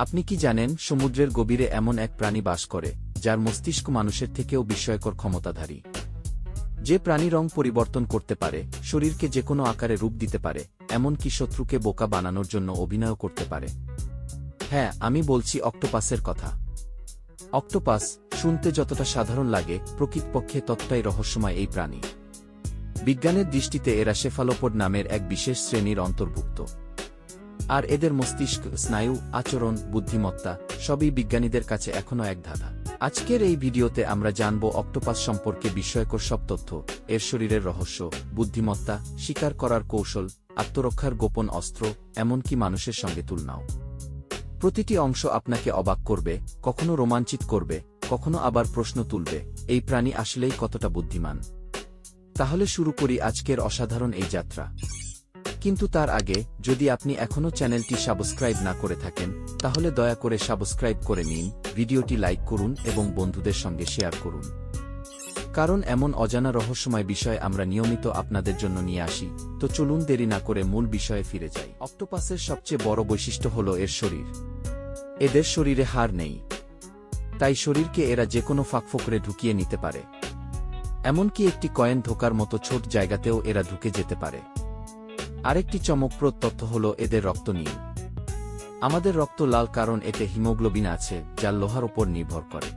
আপনি কি জানেন সমুদ্রের গভীরে এমন এক প্রাণী বাস করে যার মস্তিষ্ক মানুষের থেকেও বিস্ময়কর ক্ষমতাধারী? যে প্রাণী রং পরিবর্তন করতে পারে, শরীরকে যেকোনো আকারে রূপ দিতে পারে, এমনকি শত্রুকে বোকা বানানোর জন্য অভিনয় করতে পারে। হ্যাঁ, আমি বলছি অক্টোপাসের কথা। অক্টোপাস শুনতে যতটা সাধারণ লাগে, প্রকৃতপক্ষে ততটাই রহস্যময় এই প্রাণী। বিজ্ঞানের দৃষ্টিতে এরা সেফালোপড নামের এক বিশেষ শ্রেণীর অন্তর্ভুক্ত। আর এদের মস্তিষ্ক, স্নায়ু, আচরণ, বুদ্ধিমত্তা সবই বিজ্ঞানীদের কাছে এখনও এক ধাঁধা। আজকের এই ভিডিওতে আমরা জানব অক্টোপাস সম্পর্কে বিস্ময়কর সব তথ্য, এর শরীরের রহস্য, বুদ্ধিমত্তা, শিকার করার কৌশল, আত্মরক্ষার গোপন অস্ত্র, এমনকি মানুষের সঙ্গে তুলনাও। প্রতিটি অংশ আপনাকে অবাক করবে, কখনো রোমাঞ্চিত করবে, কখনো আবার প্রশ্ন তুলবে, এই প্রাণী আসলেই কতটা বুদ্ধিমান। তাহলে শুরু করি আজকের অসাধারণ এই যাত্রা। কিন্তু তার আগে, যদি আপনি এখনও চ্যানেলটি সাবস্ক্রাইব না করে থাকেন, তাহলে দয়া করে সাবস্ক্রাইব করে নিন, ভিডিওটি লাইক করুন এবং বন্ধুদের সঙ্গে শেয়ার করুন। কারণ এমন অজানা রহস্যময় বিষয় আমরা নিয়মিত আপনাদের জন্য নিয়ে আসি। তো চলুন দেরি না করে মূল বিষয়ে ফিরে যাই। অক্টোপাসের সবচেয়ে বড় বৈশিষ্ট্য হল এর শরীর। এদের শরীরে হাড় নেই, তাই শরীরকে এরা যেকোনো ফাঁকফোকরে ঢুকিয়ে নিতে পারে। এমনকি একটি কয়েন ঢোকার মতো ছোট জায়গাতেও এরা ঢুকে যেতে পারে। আরেকটি চমকপ্রদ তথ্য হল এদের রক্ত নীল। আমাদের রক্ত লাল কারণ এতে হিমোগ্লোবিন আছে, যা লোহার ওপর নির্ভর করে।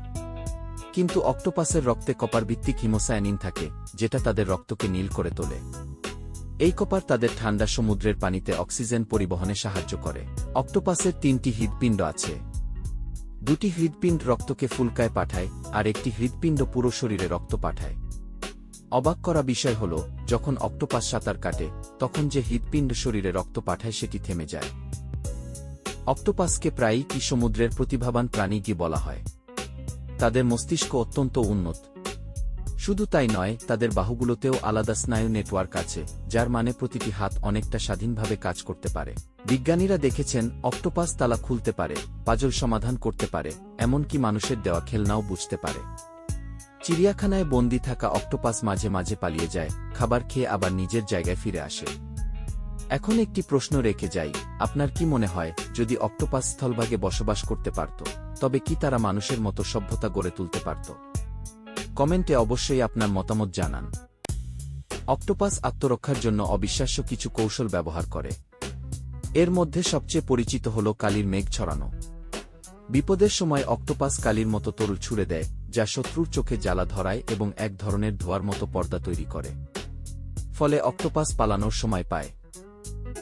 কিন্তু অক্টোপাসের রক্তে কপার ভিত্তিক হিমোসায়ানিন থাকে, যেটা তাদের রক্তকে নীল করে তোলে। এই কপার তাদের ঠান্ডা সমুদ্রের পানিতে অক্সিজেন পরিবহনে সাহায্য করে। অক্টোপাসের 3টি হৃৎপিণ্ড আছে। 2টি হৃৎপিণ্ড রক্তকে ফুলকায় পাঠায়, আর একটি হৃৎপিণ্ড পুরো শরীরে রক্ত পাঠায়। অবাক করা বিষয় হল, যখন অক্টোপাস সাঁতার কাটে, তখন যে হৃৎপিণ্ড শরীরে রক্ত পাঠায় সেটি থেমে যায়। অক্টোপাসকে প্রায়ই কি সমুদ্রের প্রতিভাবান প্রাণী কি বলা হয়। তাদের মস্তিষ্ক অত্যন্ত উন্নত। শুধু তাই নয়, তাদের বাহুগুলোতেও আলাদা স্নায়ু নেটওয়ার্ক আছে, যার মানে প্রতিটি হাত অনেকটা স্বাধীনভাবে কাজ করতে পারে। বিজ্ঞানীরা দেখেছেন অক্টোপাস তালা খুলতে পারে, পাজল সমাধান করতে পারে, এমনকি মানুষের দেওয়া খেলনাও বুঝতে পারে। চিড়িয়াখানায় বন্দি থাকা অক্টোপাস মাঝে মাঝে পালিয়ে যায়, খাবার খেয়ে আবার নিজের জায়গায় ফিরে আসে। এখন একটি প্রশ্ন রেখে যাই, আপনার কি মনে হয়, যদি অক্টোপাস স্থলভাগে বসবাস করতে পারত, তবে কি তারা মানুষের মতো সভ্যতা গড়ে তুলতে পারত? কমেন্টে অবশ্যই আপনার মতামত জানান। অক্টোপাস আত্মরক্ষার জন্য অবিশ্বাস্য কিছু কৌশল ব্যবহার করে। এর মধ্যে সবচেয়ে পরিচিত হল কালির মেঘ ছড়ানো। বিপদের সময় অক্টোপাস কালির মতো তরল ছুড়ে দেয়, যা শত্রুর চোখে জ্বালা ধরায় এবং এক ধরনের ধোঁয়ার মতো পর্দা তৈরি করে। ফলে অক্টোপাস পালানোর সময় পায়।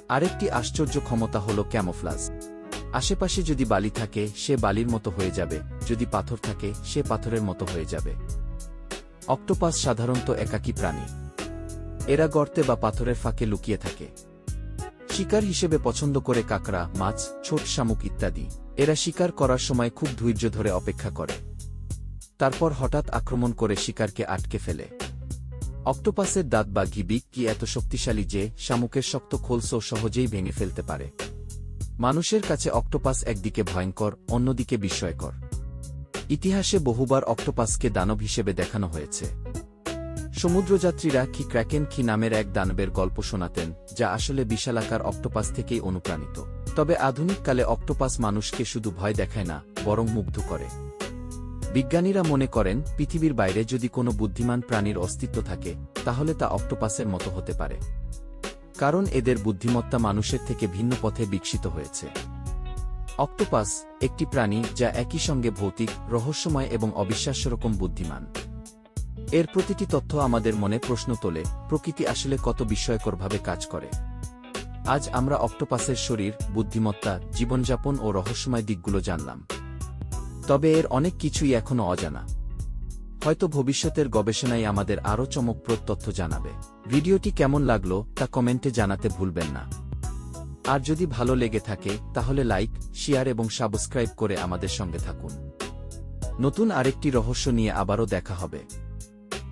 আরেকটি আশ্চর্য ক্ষমতা হল ক্যামোফ্লাজ। আশেপাশে যদি বালি থাকে, সে বালির মতো হয়ে যাবে, যদি পাথর থাকে, সে পাথরের মতো হয়ে যাবে। অক্টোপাস সাধারণত একাকী প্রাণী। এরা গর্তে বা পাথরের ফাঁকে লুকিয়ে থাকে। শিকার হিসেবে পছন্দ করে কাঁকড়া, মাছ, ছোট শামুক ইত্যাদি। এরা শিকার করার সময় খুব ধৈর্য ধরে অপেক্ষা করে, তারপর হঠাৎ আক্রমণ করে শিকারকে আটকে ফেলে। অক্টোপাসের দাঁত বা গিবিক কি এত শক্তিশালী যে শামুকের শক্ত খোলসও সহজেই ভেঙে ফেলতে পারে। মানুষের কাছে অক্টোপাস একদিকে ভয়ঙ্কর, অন্যদিকে বিস্ময়কর। ইতিহাসে বহুবার অক্টোপাসকে দানব হিসেবে দেখানো হয়েছে। সমুদ্রযাত্রীরা কি ক্র্যাকেন কি নামের এক দানবের গল্প শোনাতেন, যা আসলে বিশালাকার অক্টোপাস থেকেই অনুপ্রাণিত। তবে আধুনিককালে অক্টোপাস মানুষকে শুধু ভয় দেখায় না, বরং মুগ্ধ করে। বিজ্ঞানীরা মনে করেন, পৃথিবীর বাইরে যদি কোনো বুদ্ধিমান প্রাণীর অস্তিত্ব থাকে, তাহলে তা অক্টোপাসের মতো হতে পারে। কারণ এদের বুদ্ধিমত্তা মানুষের থেকে ভিন্ন পথে বিকশিত হয়েছে। অক্টোপাস একটি প্রাণী যা একই সঙ্গে ভৌতিক, রহস্যময় এবং অবিশ্বাস্যরকম বুদ্ধিমান। এর প্রতিটি তথ্য আমাদের মনে প্রশ্ন তোলে, প্রকৃতি আসলে কত বিস্ময়করভাবে কাজ করে। আজ আমরা অক্টোপাসের শরীর, বুদ্ধিমত্তা, জীবনযাপন ও রহস্যময় দিকগুলো জানলাম। তবে এর অনেক কিছুই এখনও অজানা। হয়তো ভবিষ্যতের গবেষণায় আমাদের আরও চমকপ্রদ তথ্য জানাবে। ভিডিওটি কেমন লাগলো তা কমেন্টে জানাতে ভুলবেন না। আর যদি ভালো লেগে থাকে, তাহলে লাইক, শেয়ার এবং সাবস্ক্রাইব করে আমাদের সঙ্গে থাকুন। নতুন আরেকটি রহস্য নিয়ে আবারও দেখা হবে।